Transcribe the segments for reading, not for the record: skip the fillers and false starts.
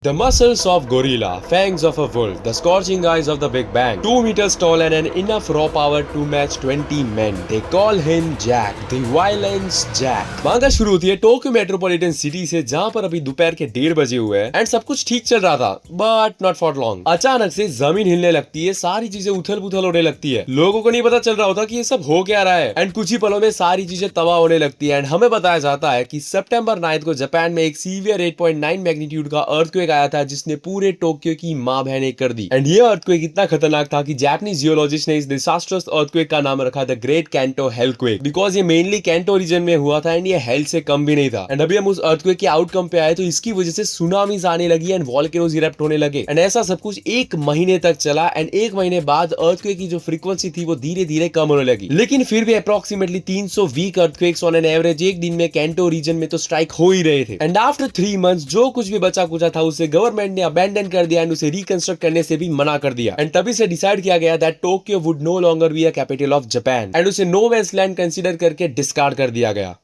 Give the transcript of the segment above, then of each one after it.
The muscles of gorilla, fangs of a wolf, the scorching eyes of the Big Bang, 2 meters tall and enough raw power to match 20 men. They call him Jack, the violence Jack. मांगा शुरू होती है Tokyo metropolitan city से, जहां पर अभी दोपहर के 1:30 बजे हुए हैं एंड सब कुछ ठीक चल रहा था, बट नॉट फॉर लॉन्ग। अचानक से जमीन हिलने लगती है, सारी चीजें उथल पुथल होने लगती है। लोगों को नहीं पता चल रहा होता कि ये सब हो क्या रहा है एंड कुछ ही पलों में सारी चीजें तबाह होने लगती है। एंड हमें बताया जाता है कि सितंबर 9 को जापान में एक सीवियर 8.9 मैग्नीट्यूड का अर्थक्वेक आया था, जिसने पूरे टोक्यो की मां बहन एक कर दी। एंड ये अर्थक्वेक इतना खतरनाक था कि जापानीज जियोलॉजिस्ट ने इस डिजास्टर्स अर्थक्वेक का नाम रखा द ग्रेट कैंटो हेलक्वेक, बिकॉज ये मेनली कैंटो रीजन में हुआ था एंड ये हेल से कम भी नहीं था। एंड अभी हम उस अर्थक्वेक के आउटकम पे आए तो इसकी वजह से सुनामीज आने लगी एंड वॉल्केनोज इरप्ट होने लगे एंड ऐसा सब कुछ 1 महीने तक चला। एंड 1 महीने बाद अर्थक्वेक की जो फ्रीक्वेंसी थी वो धीरे धीरे कम होने लगी, लेकिन फिर भी approximately 300 week earthquakes on an average एक दिन में कैंटो रीजन में तो स्ट्राइक हो ही रहे थे। एंड आफ्टर 3 मंथ्स जो कुछ भी बचा कुचा था उसे गवर्नमेंट ने अबैंडन कर दिया एंड उसे रिकंस्ट्रक्ट करने से भी मना कर दिया। एंड तभी से डिसाइड किया गया that Tokyo would know longer be a capital of Japan and उसे नो मैन्स लैंड कंसीडर करके डिस्कार्ड कर दिया गया।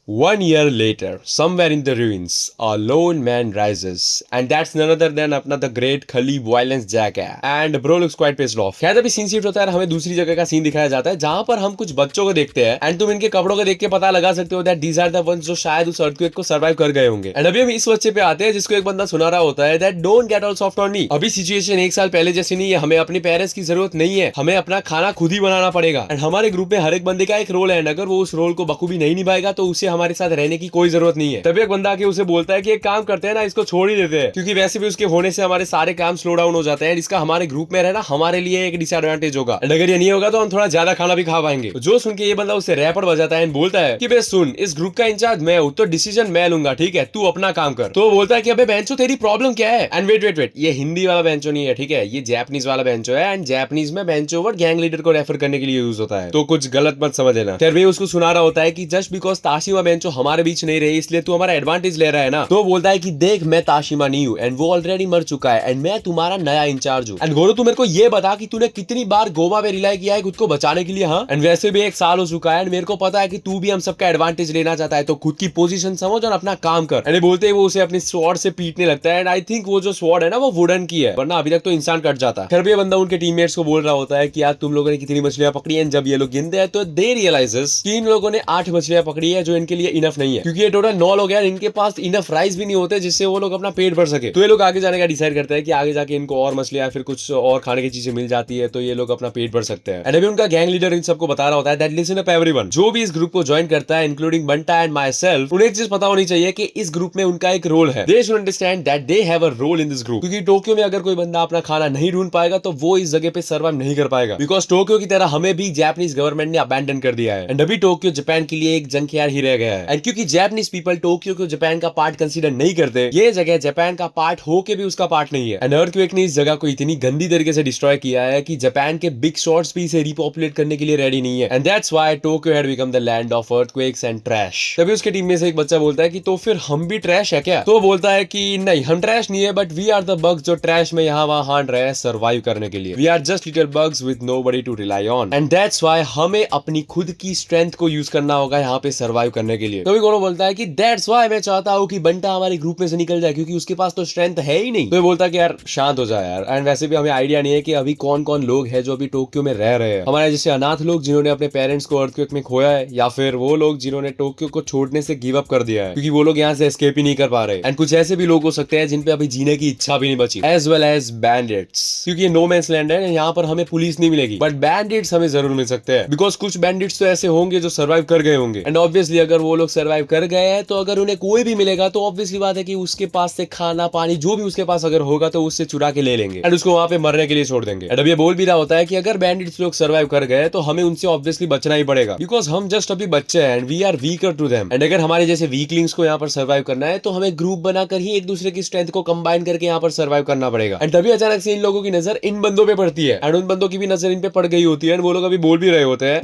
1 year later, somewhere in the ruins, a lone man rises, and that's none other than अपना the great खली violence Jack है। And bro looks quite pissed off। खैर अभी सीन शिफ्ट होता है, हमें दूसरी जगह का सीन दिखाया जाता है जहां पर हम कुछ बच्चों को देखते हैं एंड तुम इनके कपड़ों को देख के पता लगा सकते हो that these are the ones जो शायद उस अर्थक्वेक को सर्वाइव कर गए होंगे। एंड अभी हम इस बच्चे पे आते हैं जिसको एक बंदा सुना रहा होता है that don't get all soft on me. अभी सिचुएशन 1 साल पहले जैसी नहीं है, हमें अपने पेरेंट्स की जरूरत नहीं है, हमें अपना खाना खुद ही बनाना पड़ेगा। एंड हमारे ग्रुप में हर एक बंदे का एक रोल है एंड अगर वो उस रोल को बखूबी नहीं निभाएगा तो उसे हमारे साथ रहने की कोई जरूरत नहीं है। तभी एक बंदा आके उसे बोलता है कि एक काम करते हैं ना, इसको छोड़ ही देते हैं, क्योंकि वैसे भी उसके होने से हमारे सारे काम स्लो डाउन हो जाते हैं। इसका हमारे ग्रुप में रहना हमारे लिए एक डिसएडवांटेज होगा एंड अगर ये नहीं होगा तो हम थोड़ा ज्यादा खाना भी खा पाएंगे। जो सुन के ये बंदा उसे रैपर बजाता है एंड बोलता है कि बे सुन, इस ग्रुप का इंचार्ज मैं हूं तो डिसीजन मैं लूंगा, ठीक है, तू अपना काम कर। तो बोलता है कि अबे बेंचो तेरी प्रॉब्लम क्या है। एंड वेट, ये हिंदी वाला बेंचो नहीं है, ठीक है, ये जापानीज वाला बेंचो है एंड जापानीज में बेंचो वर्ड गैंग लीडर को रेफर करने के लिए यूज होता है, तो कुछ गलत मत समझ लेना। फिर वे उसको सुना रहा होता है कि जस्ट बिकॉज ताशिमा बेंचो हमारे बीच नहीं रही इसलिए तू हमारा एडवांटेज ले रहा है ना। तो बोलता है कि देख मैं ताशिमा नहीं हूँ एंड वो ऑलरेडी मर चुका है एंड मैं तुम्हारा नया इंचार्ज हूँ। एंड गोरो तू मेरे को ये बता कि तूने कितनी बार गोमा पे रिलाई किया है खुद को बचाने के लिए। हाँ, एंड वैसे भी 1 साल हो चुका है एंड मेरे को पता है कि तू भी हम सबका एडवांटेज लेना चाहता है, तो खुद की पोजीशन समझ और अपना काम कर। एंड बोलते ही वो उसे अपनी स्वॉर्ड से पीटने लगता है एंड आई थिंक वो जो स्वॉर्ड है ना वो वुडन की है, वरना अभी तक तो इंसान कट जाता है। फिर भी बंदा उनके टीममेट्स को बोल रहा होता है कि यार तुम लोगों ने कितनी मछलियां पकड़ी है। जब ये लोग गिनते हैं तो दे रियलाइजेस कि इन लोगों ने 8 मछलियां पकड़ी है, जो इनके लिए इनफ नहीं है, क्योंकि ये टोटल 9 लोग हैं, इनके पास इनफ राइस भी नहीं होते जिससे वो लोग अपना पेट भर सके। तो ये लोग आगे जाने का डिसाइड करते हैं कि आगे जाके इनको और मछलियां फिर कुछ और खाने की चीजें मिल जाती है तो ये लोग अपना पेट भर सकते हैं। एंड अभी उनका गैंग लीडर इन सबको बता रहा होता है दैट लिसन अप एवरीवन, जो भी इस ग्रुप को ज्वाइन करता है इंक्लूडिंग बंटा एंड माई सेल्फ, उन्हें एक चीज पता होनी चाहिए कि इस ग्रुप में उनका एक रोल है। They should understand that they have a role in this group, क्योंकि टोक्यो में अगर कोई बंदा अपना खाना नहीं ढूंढ पाएगा तो वो इस जगह पे सर्वाइव नहीं कर पाएगा, बिकॉज टोक्यो की तरह हमें भी जापानीज गवर्नमेंट ने अबैंडन कर दिया है एंड अभी टोक्यो जापान के लिए एक जंकयार्ड ही रह गया है। एंड क्योंकि जापानीज पीपल टोक्यो को जापान का पार्ट कंसीडर नहीं करते, ये जगह जापान का पार्ट हो के भी उसका पार्ट नहीं है। एंड अर्थक्वेक ने इस जगह को इतनी गंदी तरीके से डिस्ट्रॉय किया है कि जापान के बिग शॉट्स भी इसे रिपॉपुलेट करने के लिए रेडी नहीं है and that's why Tokyo had become the land of earthquakes and trash. तभी उसके टीम में से एक बच्चा बोलता है कि तो फिर हम भी ट्रैश है क्या। तो बोलता है कि नहीं, हम ट्रैश नहीं है, but we are the bugs जो ट्रैश में यहाँ वहां हांड रहे हैं सर्वाइव करने के लिए। We are just little bugs with nobody to rely on and that's why हमें अपनी खुद की स्ट्रेंथ को यूज करना होगा यहाँ पे सर्वाइव करने के लिए। तभी गोरो बोलता है कि दैट्स व्हाई मैं चाहता हूँ कि बंटा हमारे ग्रुप में से निकल जाए, क्योंकि उसके पास तो स्ट्रेंथ है ही नहीं। तो ये बोलता है कि यार शांत हो जाए यार। एंड वैसे भी हमें आइडिया नहीं है कि अभी कौन कौन लोग हैं जो अभी टोक्यो में रह रहे हैं, हमारे जैसे अनाथ लोग जिन्होंने अपने पेरेंट्स को अर्थक्वेक में खोया है, या फिर वो लोग जिन्होंने टोक्यो को छोड़ने से गिव अप कर दिया है क्योंकि वो लोग यहाँ से एस्केप ही नहीं कर पा रहे। एंड कुछ ऐसे भी लोग हो सकते हैं जिन पे अभी जीने की इच्छा भी नहीं बची, एज वेल एज बैंडिट्स, क्योंकि ये नो मैन्स लैंड है, यहाँ पर हमें पुलिस नहीं मिलेगी, बट बैंडिट्स हमें जरूर मिल सकते हैं, बिकॉज कुछ बैंडिट्स तो ऐसे होंगे जो सर्वाइव कर गए होंगे। एंड ऑब्वियसली अगर वो लोग सर्वाइव कर गए हैं तो अगर उन्हें कोई भी मिलेगा तो ऑब्वियसली बात है कि उसके पास से खाना पानी जो भी उसके पास अगर होगा तो उससे चुरा के ले लेंगे एंड उसको वहां पे मरने के लिए छोड़ देंगे। एंड अब ये बोल भी रहा होता है कि अगर बैंडिट्स लोग सर्वाइव कर गए तो हमें उनसे ऑब्वियसली बचना ही पड़ेगा, बिकॉज हम जस्ट अभी बच्चे हैं and we are weaker to them. एंड अगर हमारे जैसे वीकलिंग्स को यहाँ पर सर्वाइव करना है तो हमें ग्रुप बनाकर ही एक दूसरे की स्ट्रेंथ को कंबाइन करके यहाँ पर सर्वाइव करना पड़ेगा। एंड तभी अचानक से इन लोगों की नजर इन बंदों पे पड़ती है एंड उन बंदों की भी नजर इन पे पड़ गई होती है एंड वो लोग अभी बोल भी रहे होते हैं,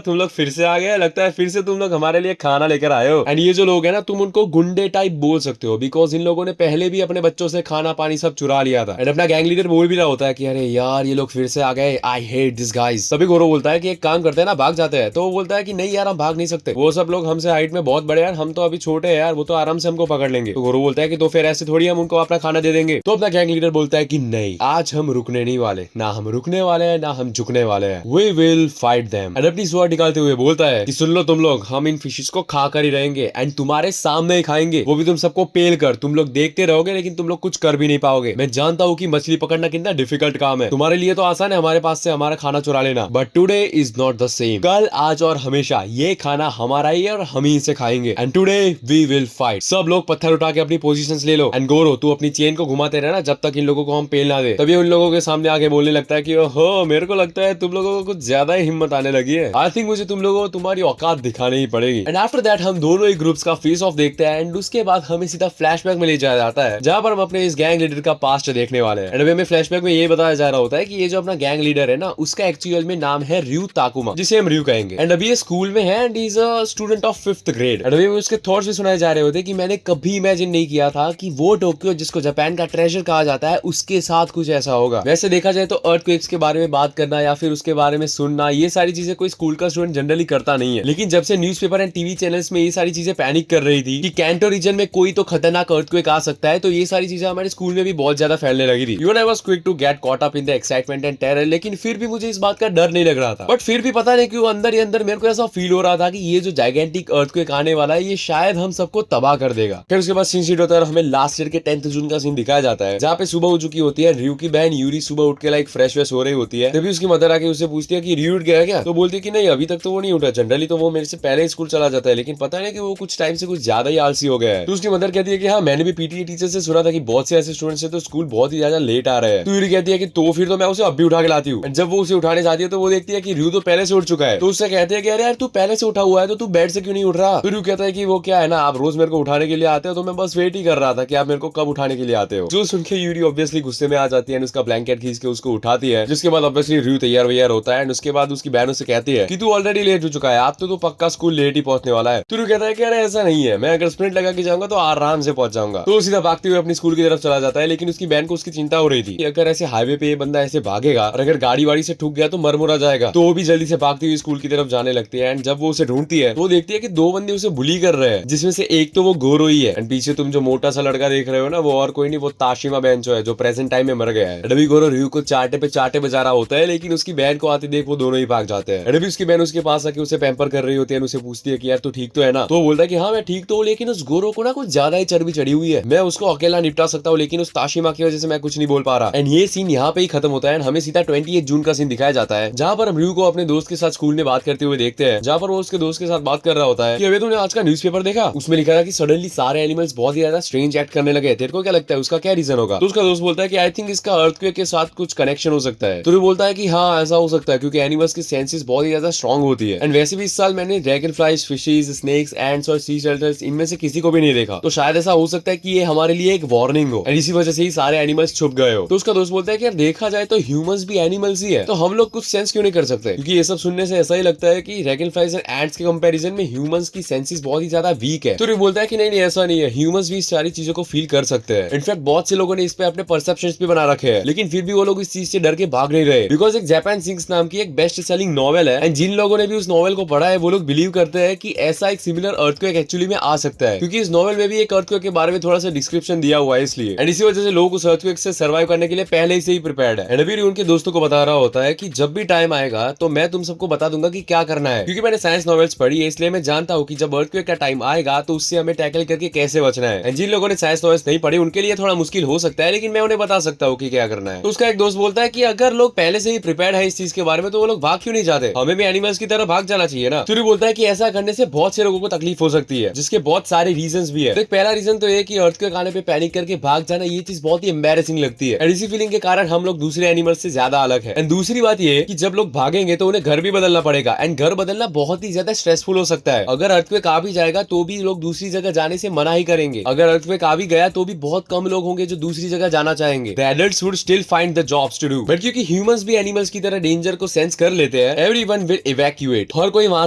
तुम लोग फिर से आ गए, लगता है फिर से तुम लोग हमारे लिए खाना लेकर आए हो। एंड ये जो लोग है ना, तुम उनको गुंडे टाइप बोल सकते हो, बिकॉज इन लोगों ने पहले भी अपने बच्चों से खाना पानी सब चुरा लिया था। एंड अपना गैंग लीडर बोल भी रहा होता है कि अरे यार ये लोग फिर से आ गए, आई हेट दिस गाइस। तभी गोरो बोलता है कि एक काम करते हैं ना, भाग जाते हैं। तो वो बोलता है कि नहीं यार, हम भाग नहीं सकते, वो सब लोग हमसे हाइट में बहुत बड़े यार, हम तो अभी छोटे हैं यार, वो तो आराम से हमको पकड़ लेंगे। तो गोरो बोलता है कि तो फिर ऐसे थोड़ी हम उनको अपना खाना दे देंगे। तो अपना गैंग लीडर बोलता है कि नहीं, आज हम रुकने नहीं वाले, ना हम रुकने वाले हैं ना हम झुकने वाले हैं, we will fight them. And अपनी स्वॉर्ड निकालते हुए बोलता है कि सुन लो तुम लोग, हम इन फिशेस को खा कर ही रहेंगे एंड तुम्हारे सामने ही खाएंगे, वो भी तुम सबको पेल कर। तुम लोग देखते रहोगे लेकिन तुम लोग कुछ कर भी नहीं पाओगे। मैं जानता हूँ कि मछली पकड़ना कितना डिफिकल्ट काम है, तुम्हारे लिए तो आसान है हमारे पास से हमारा खाना चुरा लेना, but today is not the same. कल आज और हमेशा ये खाना हमारा ही है और हम ही इसे खाएंगे। And today we will fight. सब लोग पत्थर उठा के अपनी पोजीशंस ले लो। एंड गोरो, तू अपनी चेन को घुमाते रहना जब तक इन लोगों को हम पेल ना दे। तभी उन लोगों के सामने आके बोलने लगता है कि ओहो, मेरे को लगता है तुम लोगों को कुछ ज्यादा ही हिम्मत आने लगी है। आई थिंक मुझे तुम लोगों को तुम्हारी औकात दिखानी ही पड़ेगी। एंड आफ्टर दैट हम दोनों ही ग्रुप्स का फेस ऑफ देखते हैं। एंड उसके बाद हमें सीधा फ्लैशबैक में ले जाया जाता है, जहां पर हम अपने इस गैंग लीडर का पास्ट देखने वाले हैं। एंड हमें फ्लैशबैक में ये बताया जा रहा होता है कि ये जो अपना गैंग लीडर है ना, उसका एक्चुअल में नाम है रयू ताकुमा, जिसे हम रयू कहेंगे। एंड अभी ये स्कूल में है and is a student of 5th grade. And अभी उसके थॉट्स भी सुनाए जा रहे होते कि मैंने कभी इमेजिन नहीं किया था कि वो टोक्यो जिसको जापान का ट्रेजर कहा जाता है, उसके साथ कुछ ऐसा होगा। वैसे देखा जाए तो अर्थक्वेक्स के बारे में बात करना या फिर उसके बारे में सुनना, ये सारी चीजें कोई स्कूल का स्टूडेंट जनरली करता नहीं है। लेकिन जब से न्यूज़पेपर एंड टीवी चैनल्स में ये सारी चीजें पैनिक कर रही थी कि कैंटो रीजन में कोई तो खतरनाक अर्थक्वेक आ सकता है, तो ये सारी चीजें हमारे स्कूल में भी बहुत ज्यादा फैलने लगी थी। Even I was quick to get caught up in the excitement and terror, लेकिन फिर भी मुझे इस बात का डर नहीं लग रहा था। बट फिर भी पता नहीं क्यों अंदर ही अंदर मेरे को ऐसा फील हो रहा था कि ये जो जाइगेंटिक अर्थक्वेक आने वाला है, ये शायद हम सबको तबाह कर देगा। फिर उसके बाद सीन शीट होता है और हमें लास्ट ईयर के 10th जून का सीन दिखाया जाता है, जहाँ पे सुबह हो चुकी होती है। रयू की बहन यूरी सुबह उठ के लाइक फ्रेश वेश हो रही होती है। तभी उसकी मदर आके उससे पूछती है कि रयू उठ गया क्या? तो बोलती है कि नहीं, अभी तक तो वो नहीं उठा, जनरली तो वो मेरे से पहले ही स्कूल चला जाता है, लेकिन पता नहीं कि वो कुछ टाइम से कुछ ज्यादा ही आलसी हो गया है। तो उसकी मदर कहती है कि हाँ, मैंने भी पीटीए टीचर से सुना था कि बहुत से ऐसे स्टूडेंट्स हैं तो स्कूल बहुत ही ज्यादा लेट आ रहे हैं। तो यूरी कहती है कि तो फिर तो मैं उसे अभी उठा के लाती हूँ। जब वो उसे उठाने जाती है तो वो देखती है कि रयू तो पहले से उठ चुका है। तो उससे कहते हैं कि अरे यार, तू पहले से उठा हुआ है तो तू बेड से क्यों नहीं उठ रहा? तो रयू कहता है कि वो क्या है ना, आप रोज मेरे को उठाने के लिए आते हो, तो मैं बस वेट ही कर रहा था कि आप मेरे को कब उठाने के लिए आते हो। जो सुन के यूरी ऑब्वियसली गुस्से में आ जाती है, उसका ब्लैंकेट खींच के उसको उठाती है। जिसके बाद ऑब्वियसली रयू तैयार वैयार होता है। उसके बाद उसकी बहन से कहती है कि तू ऑलरेडी लेट हो चुका है, आप तो पक्का स्कूल लेट ही पहुंचने वाला है। तो रयू कहता है कि अरे ऐसा नहीं है, मैं अगर स्प्रिंट लगा के जाऊंगा तो आराम से पहुंच जाऊंगा। तो सीधा भागते हुए अपनी स्कूल की तरफ चला जाता है। लेकिन उसकी बहन को उसकी चिंता हो रही थी कि अगर ऐसे हाईवे पे ये बंदा ऐसे भागेगा और अगर गाड़ी वाड़ी से ठुक गया तो मरमुरा जाएगा। तो वो भी जल्दी से भागती हुई स्कूल की तरफ जाने लगती है। एंड जब वो उसे ढूंढती है तो वो देखती है कि दो बंदे उसे बुली कर रहे हैं, जिसमें से एक तो वो गोरो ही है एंड पीछे तुम जो मोटा सा लड़का देख रहे हो ना, वो और कोई नहीं, वो ताशिमा बेंचो है जो प्रेजेंट टाइम में मर गया है। अभी गोरो रयू को चाटे पे चाटे बजा रहा होता है, लेकिन उसकी बहन को आते देख वो दोनों ही भाग जाते हैं। अभी उसकी बहन उसके पास आके उसे पैम्पर कर रही होती है, उसे पूछती है कि यार तू ठीक तो है ना? तो वो बोलता है कि हाँ मैं ठीक तो हूँ, लेकिन उस गोरो को ना कुछ ज्यादा ही चर्बी चढ़ी हुई है, मैं उसको अकेला निपटा सकता हूँ, लेकिन उस ताशिमा की वजह से मैं कुछ नहीं बोल पा रहा। एंड ये सीन यहाँ पे ही खत्म होता है। हमें सीधा 28 जून का सीन दिखाया जाता है, जहाँ पर हम रयू को अपने दोस्त के साथ स्कूल में बात करते हुए देखते हैं, जहाँ पर वो उसके दोस्त के साथ बात कर रहा होता है कि अबे तूने आज का न्यूज़पेपर देखा? उसमें लिखा था कि सडनली सारे एनिमल्स बहुत ही ज्यादा स्ट्रेंज एक्ट करने लगे, तेरे को क्या लगता है उसका क्या रीजन होगा? तो उसका दोस्त बोलता है कि आई थिंक इसका अर्थक्वेक के साथ कुछ कनेक्शन हो सकता है। तो वो बोलता है कि हाँ ऐसा हो सकता है, क्योंकि एनिमल्स की सेंसेस बहुत ही ज्यादा स्ट्रॉन्ग होती है। एंड वैसे भी इस साल मैंने dragonflies, fishes, snakes, ants और सी टर्टल्स इनमें से किसी को भी नहीं देखा, तो शायद ऐसा हो सकता है कि ये हमारे लिए एक वार्निंग हो एंड इसी वजह से ही सारे एनिमल्स छुप गए हो। तो उसका दोस्त बोलता है कि यार देखा जाए तो ह्यूमंस भी एनिमल्स ही है, तो हम लोग कुछ सेंस क्यों नहीं कर सकते? क्योंकि ये सब सुनने से ऐसा ही लगता है कि ड्रैगन फ्लाइज एंड एंड्स के कंपैरिजन में ह्यूमंस की सेंसेस बहुत ही ज्यादा वीक है। तो ये बोलता है कि नहीं नहीं ऐसा नहीं है, ह्यूमंस भी इस सारी चीजों को फील कर सकते हैं। इनफैक्ट बहुत से लोगों ने इस पे अपने परसेप्शंस भी बना रखे हैं, लेकिन फिर भी वो लोग इस चीज से डर के भाग नहीं रहे, बिकॉज एक जापान सिंक्स नाम की एक बेस्ट सेलिंग नॉवेल है एंड जिन लोगों ने भी उस नॉवेल को पढ़ा है वो लोग बिलीव करते हैं कि ऐसा एक सिमिलर अर्थक्वेक एक्चुअली में आ सकता है, क्योंकि इस नॉवेल में भी एक अर्थक्वेक के बारे में थोड़ा सा डिस्क्रिप्शन दिया हुआ है इसलिए। एंड इसी वजह से लोग उस अर्थक्वेक से सर्वाइव करने के लिए पहले ही से ही प्रिपेयर्ड है। एंड अभी उनके दोस्तों को बता रहा होता है कि जब भी टाइम आएगा तो मैं तुम सबको बता दूंगा कि क्या करना है, क्योंकि मैंने साइंस नॉवेल्स पढ़ी है, इसलिए मैं जानता हूँ कि जब अर्थक्वेक का टाइम आएगा तो उससे हमें टैकल करके कैसे बचना है। एंड जिन लोगों ने साइंस नॉवेल्स नहीं पढ़ी उनके लिए थोड़ा मुश्किल हो सकता है, लेकिन मैं उन्हें बता सकता हूँ कि क्या करना है। तो उसका एक दोस्त बोलता है कि अगर लोग पहले से ही प्रिपेयर्ड है इस चीज के बारे में तो वो लोग भाग क्यों नहीं जाते? हमें भी एनिमल्स की तरह भाग जाना चाहिए ना। तो बोलता है कि ऐसा करने से बहुत से लोगों को तकलीफ हो सकती है, जिसके बहुत सारे रीजंस भी है। तो पहला रीजन तो ये कि अर्थक्वेक आने पे पैनिक करके भाग जाना, ये चीज बहुत ही एम्बैरेसिंग लगती है एंड इसी फीलिंग के कारण हम लोग दूसरे एनिमल्स से ज्यादा अलग है। एंड दूसरी बात ये कि जब लोग भागेंगे तो उन्हें घर भी बदलना पड़ेगा एंड घर बदलना बहुत ही ज्यादा स्ट्रेसफुल हो सकता है। अगर अर्थक्वेक आ भी जाएगा तो भी लोग दूसरी जगह जाने से मना ही करेंगे। अगर अर्थक्वेक आ भी गया तो भी बहुत कम लोग होंगे जो दूसरी जगह जाना चाहेंगे। The adults would still find the jobs to do, but क्योंकि ह्यूमंस भी एनिमल्स की तरह डेंजर को सेंस कर लेते हैं, एवरीवन विल इवैक्यूएट, हर कोई वहां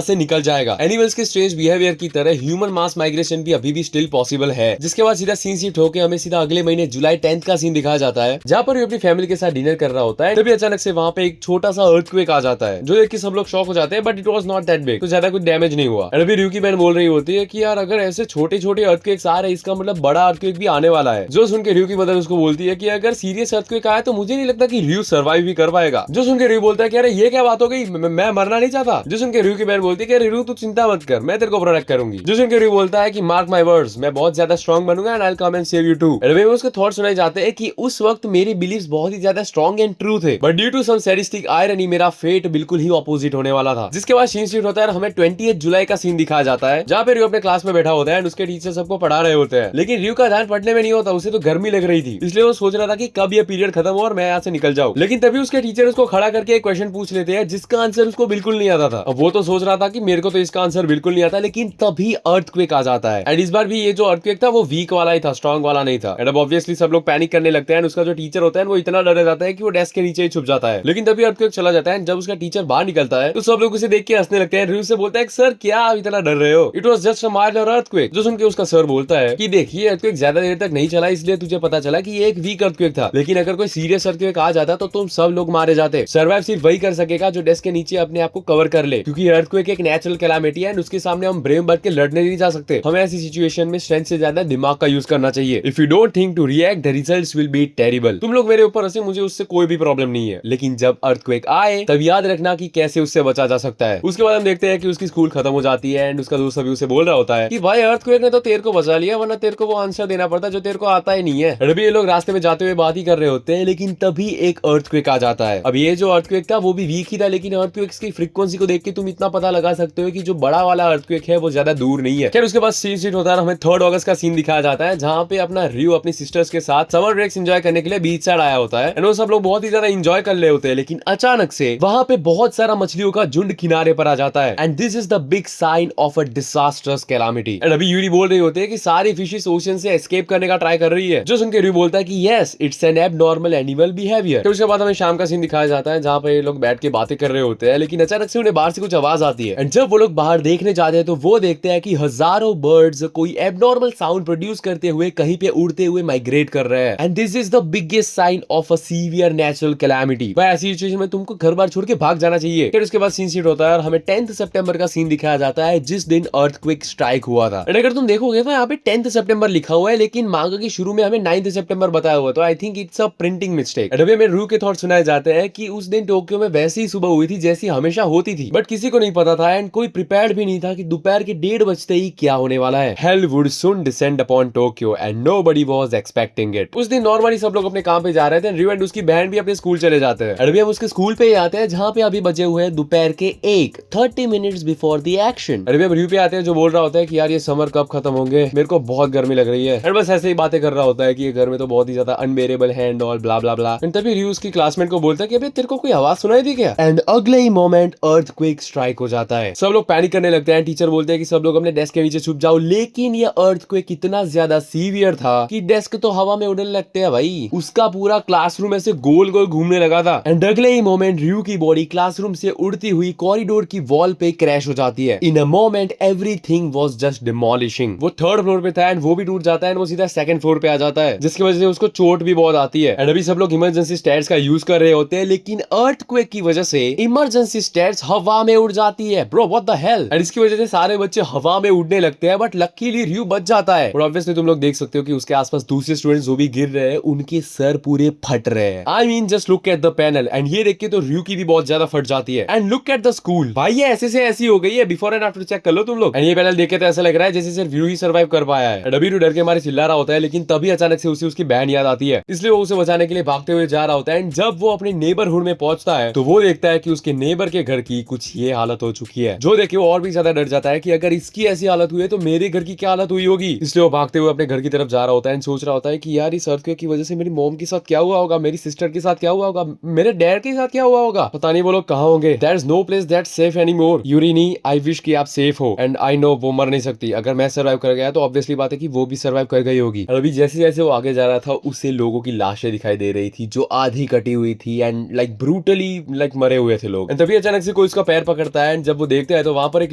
से निकल जाएगा। एनिमल्स के स्ट्रेंज बिहेवियर की तरह ह्यूमन मास माइग्रेशन भी अभी भी स्टिल पॉसिबल है। जिसके बाद सीधा सीन शिफ्ट होकर हमें सीधा अगले महीने जुलाई 10 का सीन दिखाया जाता है, जहाँ पर वो अपनी फैमिली के साथ डिनर कर रहा होता है। तभी अचानक से वहाँ पे एक छोटा सा अर्थक्वेक आ जाता है, जो देख के सब लोग शॉक हो जाते हैं, but it was not that big, तो ज्यादा कुछ डैमेज नहीं हुआ। अभी र्यू की बहन बोल रही होती है कि यार अगर ऐसे छोटे छोटे अर्थक्वेक्स आ रहे हैं, इसका मतलब बड़ा अर्थक्वेक भी आने वाला है। जो सुन के र्यू की मदर उसको बोलती है कि अगर सीरियस अर्थक्वेक आया तो मुझे नहीं लगता कि र्यू सर्वाइव भी कर पाएगा। जो सुन के र्यू बोलता है कि अरे ये क्या बात हो गई, मैं मरना नहीं चाहता। जो सुन के र्यू की बहन बोलती है कि अरे र्यू तू चिंता मत कर, मैं तेरे को प्रोटेक्ट करूंगी। जो सुन के र्यू बोलता है कि मार्क माय वर्ड्स, मैं बहुत ज्यादा स्ट्रांग बनूंगा and I will come and save you too. And उसके थॉट सुनाए जाते हैं कि उस वक्त मेरे बिलीव्स बहुत ही ज्यादा स्ट्रांग एंड ट्रू थे, but due to some sadistic irony मेरा फेट बिल्कुल ही ऑपोजिट होने वाला था। जिसके बाद सीन शिफ्ट होता है, हमें 20 जुलाई का सीन दिखाया जाता है, जहाँ पे र्यू अपने क्लास में बैठा होता है एंड उसके टीचर सबको पढ़ा रहे होते हैं। लेकिन र्यू का ध्यान पढ़ने में नहीं होता, उसे तो गर्मी लग रही थी, इसलिए वो सोच रहा था कि कब ये पीरियड खत्म हो और मैं यहाँ से निकल जाऊं। लेकिन तभी उसके टीचर उसको खड़ा करके एक क्वेश्चन पूछ लेते हैं, जिसका आंसर उसको बिल्कुल नहीं आता था। अब वो तो सोच रहा था कि मेरे को तो इसका आंसर बिल्कुल नहीं आता, लेकिन तभी अर्थक्वेक आ जाता है। एंड इस बार भी ये जो अर्थक्वेक था वो वीक वाला ही था, स्ट्रॉन्ग वाला नहीं था। एंड अब ऑब्वियसली सब लोग पैनिक करने लगते हैं। उसका जो टीचर होता है वो इतना डर जाता है कि वो डेस्क के नीचे ही छुप जाता है। लेकिन तभी अर्थक्वेक चला जाता है। जब उसका टीचर बाहर निकलता है तो सब लोग उसे देख के हंसने लगते हैं। र्यू से बोलता है सर क्या आप इतना डर रहे हो, it was just a mild earthquake. जो सुन के उसका सर बोलता है कि देखिए अर्थक्वेक ज्यादा देर तक नहीं चला, इसलिए तुझे पता चला कि ये एक वीक अर्थक्वेक था, लेकिन अगर कोई सीरियस अर्थक्वेक आ जाता तो तुम सब लोग मारे जाते। सर्वाइव सिर्फ वही कर सकेगा जो डेस्क के नीचे अपने आप को कवर कर ले, क्योंकि अर्थक्वेक एक नेचुरल कैलामिटी है, उसके सामने हम ब्रेव बन के लड़ने नहीं जा सकते। हमें ऐसी सिचुएशन में स्ट्रेंथ से ज्यादा दिमाग का यूज करना चाहिए। If you don't think to react, the results will be terrible. तुम लोग मेरे ऊपर हंसे, मुझे उससे कोई भी प्रॉब्लम नहीं है, लेकिन जब अर्थक्वेक आए तब याद रखना कि कैसे उससे बचा जा सकता है। उसके बाद हम देखते हैं कि उसकी स्कूल खत्म हो जाती है एंड उसका दोस्त अभी उसे बोल रहा होता है कि भाई अर्थक्वेक ने तो तेरे को बचा लिया, वरना तेरे को वो आंसर देना पड़ता जो तेरे को आता ही नहीं है। अभी ये लोग रास्ते में जाते हुए बात ही कर रहे होते हैं, लेकिन तभी एक अर्थक्वेक आ जाता है। अब ये जो अर्थक्वेक था वो भी वीक ही था, लेकिन अर्थक्वेक्स की फ्रीक्वेंसी को देख के तुम इतना पता लगा सकते हो कि जो बड़ा वाला अर्थक्वेक है वो ज्यादा दूर नहीं है। खैर उसके बाद सीन शिफ्ट होता है, हमें 3 अगस्त का सीन दिखाया जाता है, जहाँ पे अपना र्यू अपनी सिस्टर्स के साथ समर ब्रेक्स एंजॉय करने के लिए बीच साइड आया होता है एंड वो सब लोग बहुत ही ज्यादा एंजॉय कर रहे होते हैं। लेकिन अचानक से वहां पे बहुत सारा मछलियों का झुंड किनारे पर आ जाता है and this is the big sign of a disasters calamity. And अभी यूरी बोल रही होती है कि सारी फिशेस ओशन से एस्केप करने का ट्राई कर रही है। जो सुन के र्यू बोलता है कि yes it's an abnormal animal behaviour. फिर उसके बाद हमें शाम का सीन दिखाया जाता है, जहाँ पे ये लोग बैठ के बातें कर रहे होते हैं, लेकिन अचानक से उन्हें बाहर से कुछ आवाज आती है एंड जब वो लोग बाहर देखने जाते हैं तो वो देखते हैं कि हजारों बर्ड्स कोई एबनॉर्मल साउंड प्रोड्यूस करते हुए कहीं पे उड़ते हुए माइग्रेट कर रहे हैं and this is the biggest sign of a severe natural calamity. भाई ऐसी सिचुएशन में तुमको घर बार छोड़ के भाग जाना चाहिए। फिर उसके बाद सीन शिफ्ट होता है और हमें 10 सितंबर का सीन दिखाया जाता है, जिस दिन अर्थक्वेक स्ट्राइक हुआ था। एंड अगर तुम देखोगे तो यहाँ पे 10 सितंबर लिखा हुआ है, लेकिन मांगा के शुरू में हमें 9 सितंबर बताया हुआ, तो I think it's a printing mistake. अभी मेरे र्यू के थॉट सुनाए जाते हैं कि उस दिन टोक्यो में वैसी ही सुबह हुई थी जैसी हमेशा होती थी, बट किसी को नहीं पता था एंड कोई प्रिपेयर्ड भी नहीं था कि दोपहर के 1:30 बजते ही क्या होने वाला है। Hello would soon descend upon Tokyo and nobody was expecting it. उस दिन नॉर्मली सब लोग अपने काम पे जा रहे थे, र्यू एंड उसकी बहन भी अपने स्कूल चले जाते हैं। अभी हम उसके स्कूल पे ही आते हैं, जहाँ पे अभी बजे हुए हैं दोपहर के 1:30 मिनट्स बिफोर द एक्शन। अभी हम र्यू पे आते हैं, जो बोल रहा होता है कि यार ये समर कब खत्म होंगे, मेरे को बहुत गर्मी लग रही है। एंड बस ऐसे ही बातें कर रहा होता है कि ये घर में तो बहुत ही ज्यादा अनबेरेबल है and all blah blah blah. And तभी र्यू उसकी क्लासमेट को बोलता है कि अबे तेरे को कोई आवाज सुनाई दी क्या? एंड अगले ही मोमेंट अर्थक्वेक स्ट्राइक हो जाता है। सब लोग पैनिक करने लगते हैं। टीचर बोलते हैं कि सब लोग अपने डेस्क के नीचे छुप जाओ, लेकिन ये अर्थक्वेक इतना ज्यादा सीवियर था कि डेस्क तो हवा में उड़ने लगते हैं भाई। उसका पूरा क्लासरूम ऐसे गोल गोल घूमने लगा था एंड अगले ही मोमेंट र्यू की बॉडी क्लासरूम से उड़ती हुई कॉरिडोर की वॉल पे क्रैश हो जाती है। In a moment everything was just demolishing. वो 3rd फ्लोर पे था एंड वो भी टूट जाता है एंड वो सीधा 2nd फ्लोर पे आ जाता है, जिसकी वजह से उसको चोट भी बहुत आती है। एंड अभी सब लोग इमरजेंसी स्टेयर्स का यूज कर रहे होते हैं, लेकिन अर्थक्वेक की वजह से इमरजेंसी स्टेयर्स हवा में उड़ जाती है। Bro what the hell. And इसकी वजह से सारे बच्चे हवा में उड़ने लगते हैं, बट लकीली र्यू बच जाता है। और ऑब्वियसली तुम लोग देख सकते हो कि उसके आसपास दूसरे स्टूडेंट्स जो भी गिर रहे हैं उनके सर पूरे फट रहे हैं। I mean just look at the panel and ये देख के तो र्यू की भी बहुत ज्यादा फट जाती है। And look at the school, भाई ये ऐसे से ऐसी हो गई है, बिफोर एंड आफ्टर चेक कर लो तुम लोग। एंड ये पैनल देख के तो ऐसा लग रहा है जैसे सिर्फ र्यू ही सर्वाइव कर पाया है। एंड अभी र्यू डर के मारे चिल्ला रहा होता है, लेकिन तभी अचानक से उसे उसकी बहन याद आती है, इसलिए वो उसे बचाने के लिए भागते हुए जा रहा होता है। एंड जब वो अपने नेबरहुड में पहुंचता है तो वो देखता है कि उसके नेबर के घर की कुछ ये हालत हो चुकी है, जो देख के वो और भी ज्यादा डर जाता है कि अगर इसकी ऐसी हालत हुई है तो मेरे घर की क्या हालत हुई होगी। इसलिए वो भागते हुए अपने घर की तरफ जा रहा होता है एंड सोच रहा होता है कि यार इस अर्थक्वेक की वजह से मेरी मॉम के साथ क्या हुआ होगा, मेरी सिस्टर के साथ क्या हुआ होगा, मेरे डैड के साथ क्या हुआ होगा, पता नहीं वो लोग कहाँ होंगे। There is no place that's safe anymore. यूरिनी आई विश कि आप सेफ हो एंड आई नो वो मर नहीं सकती। अगर मैं सर्वाइव कर गया तो ऑब्वियसली बात है कि वो भी सर्वाइव कर गई होगी। अभी जैसे जैसे वो आगे जा रहा था उसे लोगों की लाशें दिखाई दे रही थी जो आधी कटी हुई थी एंड लाइक ब्रूटली लाइक मरे हुए थे लोग। तभी अचानक से कोई उसका पैर पकड़ता है एंड जब वो देखता है तो वहां पर एक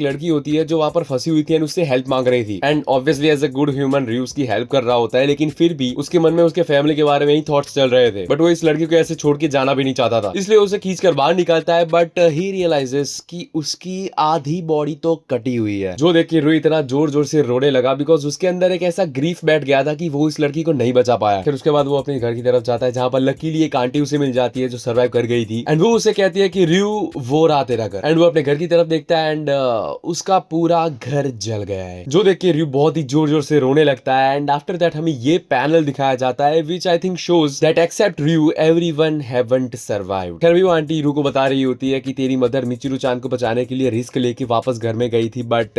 लड़की होती है जो वहां पर फंसी हुई थी एंड उससे हेल्प मांग रही थी। And obviously as a good human Ryu उसकी हेल्प कर रहा होता है, लेकिन फिर भी उसके मन में उसके फैमिली के बारे में ही थॉट्स चल रहे थे। बट वो इस लड़की को ऐसे छोड़ के जाना भी नहीं चाहता था, इसलिए उसे खींचकर बाहर निकालता है। बट ही रियलाइजेस कि उसकी आधी बॉडी तो कटी हुई है, जो देख के र्यू इतना जोर जोर से रोने लगा बिकॉज उसके अंदर एक ऐसा ग्रीफ बैठ गया था कि वो इस लड़की को नहीं बचा पाया। फिर उसके बाद वो अपने घर की तरफ जाता है, जहां पर लकीली एक आंटी उसे मिल जाती है जो सर्वाइव कर गई थी। एंड वो उसे कहती है कि र्यू वो रहा तेरा घर। एंड वो अपने घर की तरफ देखता है एंड उसका पूरा घर जल गया है, जो देख के र्यू बहुत ही जोर जोर से रोने लगता है। एंड आफ्टर दैट हमें ये पैनल दिखाया जाता है which I think shows that except Ryu everyone haven't survived. फिर भी वो आंटी र्यू को बता रही होती है कि तेरी मदर मिचिरू चान को बचाने के लिए रिस्क लेके वापस घर में गई थी, but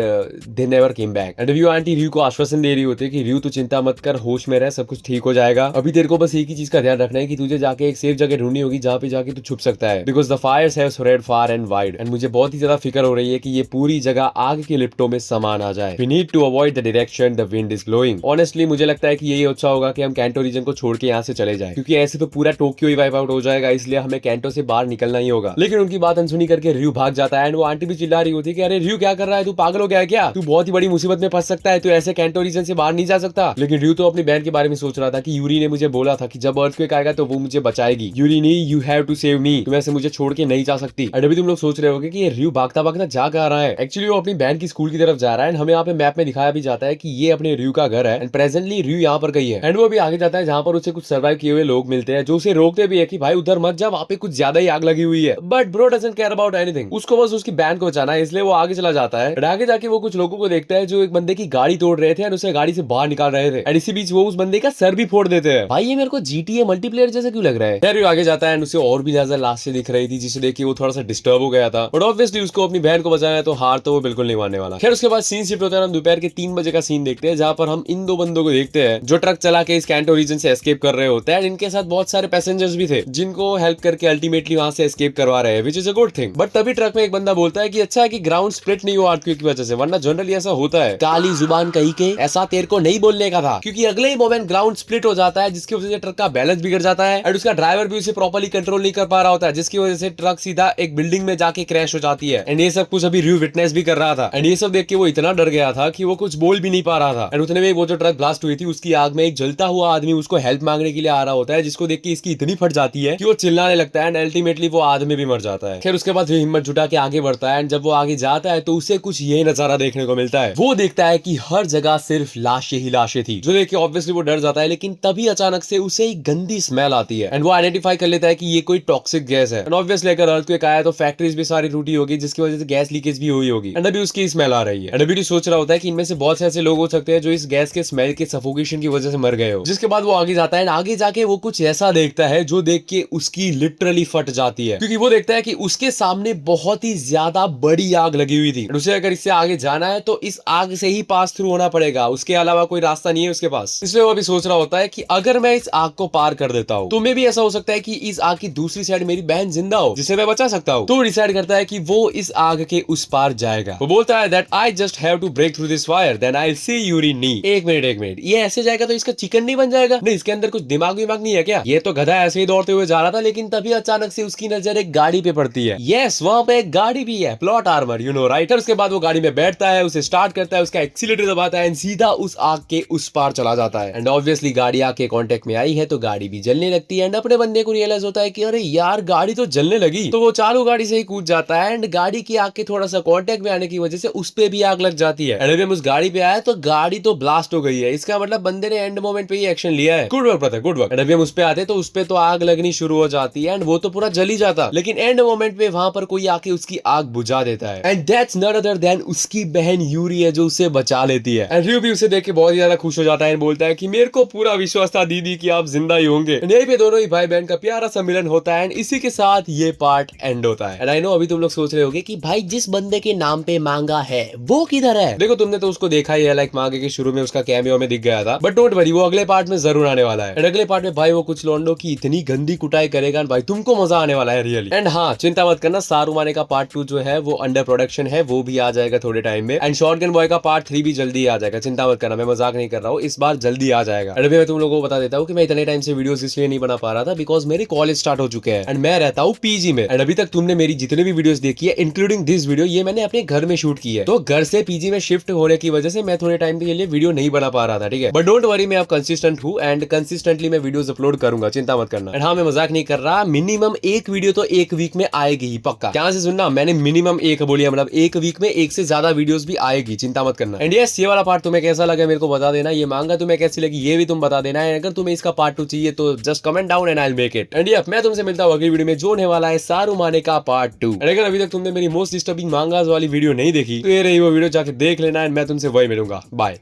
they never came back. And Ryu aunty Ryu को आश्वासन दे रही होती है कि र्यू तू चिंता मत कर, होश में रह, सब कुछ ठीक हो जाएगा। अभी तेरे को बस एक ही चीज का ध्यान रखना है कि तुझे जाके एक सेफ जगह ढूंढनी होगी जहां पे जाके तू छुप सकता है, because the Fyers have spread far and wide. And मुझे बहुत ही ज्यादा फिक्र हो रही है कि ये पूरी जगह आग के लिपटों में समान आ जाए। We need to avoid the direction the wind is blowing. Honestly मुझे लगता है कि यही अच्छा होगा कि हम कैंटो रीजन को छोड़ के यहाँ से चले जाए, क्योंकि ऐसे तो पूरा टोक्यो ही वाइप आउट हो जाएगा, इसलिए हमें कैंटो से बाहर निकलना ही होगा। लेकिन उनकी बात अनसुनी करके र्यू भाग जाता है। एंड वो आंटी भी चिल्ला रही होती है कि अरे र्यू क्या कर रहा है, तू पागल हो गया है क्या, तू बहुत ही बड़ी मुसीबत में फंस सकता है, तू ऐसे कैंटो रीजन से बाहर नहीं जा सकता। लेकिन र्यू तो अपनी बहन के बारे में सोच रहा था कि यूरी ने मुझे बोला था कि जब अर्थक्वेक आएगा तो वो मुझे बचाएगी। यूरी नहीं, you have to save me, तुम ऐसे मुझे छोड़ के नहीं जा सकती। एंड अभी तुम लोग सोच रहे होगे कि ये र्यू भागता भागता जा कहां रहा है। एक्चुअली वो अपनी बहन की स्कूल की तरफ जा रहा है। एंड हमें यहाँ पे मैप में दिखाया भी जाता है कि ये अपने र्यू का घर है एंड प्रेजेंटली र्यू यहाँ पर गई है। एंड वो भी आगे जाता है जहाँ पर उसे कुछ सर्वाइव किए हुए लोग मिलते हैं जो उसे रोकते भी है कि भाई उधर मत जा, वहाँ पे कुछ ज्यादा ही आग लगी हुई है। But bro doesn't care about anything, उसको बस उसकी बहन को बचाना है, इसलिए वो आगे चला जाता है। आगे जाके वो कुछ लोगों को देखता है जो एक बंदे की गाड़ी तोड़ रहे थे एंड उसे गाड़ी से बाहर निकाल रहे थे। एंड इसी बीच वो उस बंदे का सर भी फोड़ देते हैं। भाई ये मेरे को GTA मल्टीप्लेयर जैसा क्यों लग रहा है। फिर आगे जाता है एंड उसे और भी ज्यादा लास्ट से दिख रही थी, जिसे देख के वो थोड़ा सा डिस्टर्ब हो गया था। बट ऑब्वियसली उसको अपनी बहन को बचाना है तो हार तो वो बिल्कुल नहीं मानने वाला। फिर उसके बाद सीन शिफ्ट होता है, हम दोपहर के 3 बजे का सीन देखते हैं जहां पर हम इन दो बंदों को देखते हैं जो ट्रक चला के इस कैंटो रीजन से एस्केप कर रहे होते हैं। इनके साथ बहुत सारे पैसेंजर्स भी थे जिनको हेल्प करके अल्टीमेटली वहां से एस्केप करवा रहे हैं, which is a good thing. But तभी ट्रक में एक बंदा बोलता है कि अच्छा है कि ग्राउंड स्प्लिट नहीं हुआ अर्थक्वेक की वजह से, वरना जनरली ऐसा होता है। काली जुबान कही के ऐसा तेरे को नहीं बोलने का था, क्योंकि अगले ही मोमेंट ग्राउंड स्प्लिट हो जाता है जिसकी वजह से ट्रक का बैलेंस बिगड़ जाता है एंड उसका ड्राइवर भी उसे प्रॉपर्ली कंट्रोल नहीं कर पा रहा होता है, जिसकी वजह से ट्रक सीधा एक बिल्डिंग में जाके क्रैश हो जाती है। एंड ये सब कुछ अभी र्यू विटनेस भी कर रहा था। एंड ये सब देख के वो इतना डर गया था कि वो कुछ बोल भी नहीं पा रहा था। एंड उतने में वो जो ट्रक ब्लास्ट हुई थी उसकी आग में एक जलता हुआ आदमी उसको हेल्प मांगने के लिए आ रहा होता है, जिसको देख के इसकी इतनी फट जाती है कि वो चिल्लाने लगता है एंड अल्टीमेटली वो आदमी भी मर जाता है। फिर उसके बाद हिम्मत जुटा के आगे बढ़ता है एंड जब वो आगे जाता है तो उसे कुछ ये नजारा देखने को मिलता है। वो देखता है कि हर जगह सिर्फ लाशें ही लाशें थी, जो देख के ऑब्वियसली वो डर जाता है। लेकिन तभी अचानक से उसे एक गंदी स्मेल आती है एंड वो आइडेंटिफाई कर लेता है कि ये कोई टॉक्सिक गैस है। एंड ऑब्वियसली अगर अर्थक्वेक आया तो फैक्ट्रीज भी सारी टूटी होगी, जिसकी वजह से गैस लीकेज भी हुई होगी। एंड अभी उसकी स्मेल आ रही है। एंड अभी सोच रहा होता है कि इनमें से बहुत से ऐसे लोग हो सकते हैं जो इस गैस के स्मेल के सफोकेशन की वजह से मर गए हो। जिसके बाद वो आगे जाता है, आगे जाके वो कुछ ऐसा देखता है जो देख के उसकी लिटरली फट जाती है, क्योंकि वो देखता है कि उसके सामने बहुत ही ज्यादा बड़ी आग लगी हुई थी। उसे अगर इससे आगे जाना है तो इस आग से ही पास थ्रू होना पड़ेगा, उसके अलावा कोई रास्ता नहीं है उसके पास। इसलिए वो अभी सोच रहा होता है कि अगर मैं इस आग को पार कर देता हूँ तो मे भी ऐसा हो सकता है कि इस आग की दूसरी साइड मेरी बहन जिंदा हो जिसे मैं बचा सकता हूँ। तो डिसाइड करता है कि वो इस आग के उस पार जाएगा। वो बोलता है that I just have to break through this fire then I see Yuri नी। एक मिनट, ये ऐसे जाएगा तो इसका चिकन नहीं बन जाएगा? नहीं, इसके अंदर कुछ दिमाग विमाग नहीं है क्या? ये तो गधा ऐसे ही दौड़ते हुए जा रहा था, लेकिन तभी अचानक से उसकी नजर एक गाड़ी पे पड़ती है। यस, वहां पे एक गाड़ी भी है, plot armour, you know right. उसके बाद वो गाड़ी में बैठता है, उसे स्टार्ट करता है, उसका एक्सीलरेटर दबाता है एंड सीधा उस आग के उस पार चला जाता है। एंड ऑब्वियसली गाड़ी आग के कांटेक्ट में आई है तो गाड़ी भी जलने लगती है। एंड अपने बंदे को रियलाइज होता है कि अरे यार गाड़ी तो जलने लगी, तो वो चालू गाड़ी से ही कूद जाता है एंड गाड़ी की आग के थोड़ा सा कांटेक्ट में आने की वजह से उस पे भी आग लग जाती है। एंड हम उस गाड़ी पे आए तो गाड़ी तो ब्लास्ट हो गई है, इसका मतलब बंदे ने एंड मोमेंट पे ही एक्शन लिया है। Good work brother, good work. And अभी हम उस पे आते तो उस पे तो आग लगनी शुरू हो जाती है एंड वो तो पूरा जल ही जाता, लेकिन एंड मोमेंट पे वहां पर कोई आके उसकी आग बुझा देता है। And that's not other than उसकी बहन यूरी है जो उसे बचा लेती है। एंड र्यू भी उसे देख के बहुत ज्यादा खुश हो जाता है एंड बोलता है कि मेरे को पूरा विश्वास था दीदी कि आप जिंदा ही होंगे। यहीं पे दोनों ही भाई बहन का प्यारा सा मिलन होता है एंड इसी के साथ ये पार्ट एंड होता है। एंड आई नो अभी तुम लोग सोच रहे होगे कि भाई जिस बंदे के नाम पे मांगा है वो किधर है? देखो तुमने तो उसको देखा ही है, लाइक मांगे के शुरू में उसका कैमियो में दिख गया था, बट डोंट वरी वो अगले पार्ट में जरूर आने वाला है। एंड अगले पार्ट में भाई वो कुछ लौंडों की इतनी गंदी कुटाई करेगा भाई, तुमको मजा आने वाला है रियली। एंड हाँ, चिंता मत करना, सारुमाने का पार्ट 2 जो है वो अंडर प्रोडक्शन है, वो भी आ जाएगा थोड़े टाइम में। एंड शॉटगन बॉय का पार्ट 3 भी जल्दी आ जाएगा, चिंता मत करना, मैं मजाक नहीं कर रहा हूँ, इस बार जल्दी आ जाएगा। एंड अभी मैं तुम लोगों को बता देता हूँ कि मैं इतने टाइम से वीडियोस इसलिए नहीं बना पा रहा था बिकॉज मेरे कॉलेज स्टार्ट हो चुके हैं एंड मैं रहता हूँ पीजी में। एंड अभी तक तुमने मेरी जितने भी वीडियोस देखी है इंक्लूडिंग दिस वीडियो, ये मैंने अपने घर घर में शूट की है, तो घर से पीजी में शिफ्ट होने की वजह से मैं थोड़े टाइम के लिए वीडियो नहीं बना पा रहा था, ठीक है। बट डोंट वरी, मैं अब कंसिस्टेंट हूँ एंड कंसिस्टेंटली मैं वीडियोस अपलोड करूंगा, चिंता मत करना। एंड हाँ, मैं मजाक नहीं कर रहा, मिनिमम एक वीडियो तो एक वीक में आएगी ही पक्का। क्या से सुनना, मैंने मिनिमम एक बोलिया, मतलब एक वीक में एक से ज्यादा वीडियोस भी आएगी, चिंता मत करना। एंड यस, ये वाला पार्ट तुम्हें कैसा लगा मेरे को बता देना, ये मांगा तुम्हें कैसी लगी ये भी तुम बता देना है। अगर तुम्हें इसका पार्ट 2 चाहिए तो just comment down and I will make it. And yes, मैं तुमसे मिलता हूं अगली वीडियो में जो होने वाला है सारुमाने का पार्ट 2। एंड अगर अभी तक तुमने मेरी मोस्ट डिस्टर्बिंग मांगास वाली वीडियो नहीं देखी तो ये रही वो वीडियो, जाके देख लेना एंड मैं तुमसे वही मिलूंगा। बाय।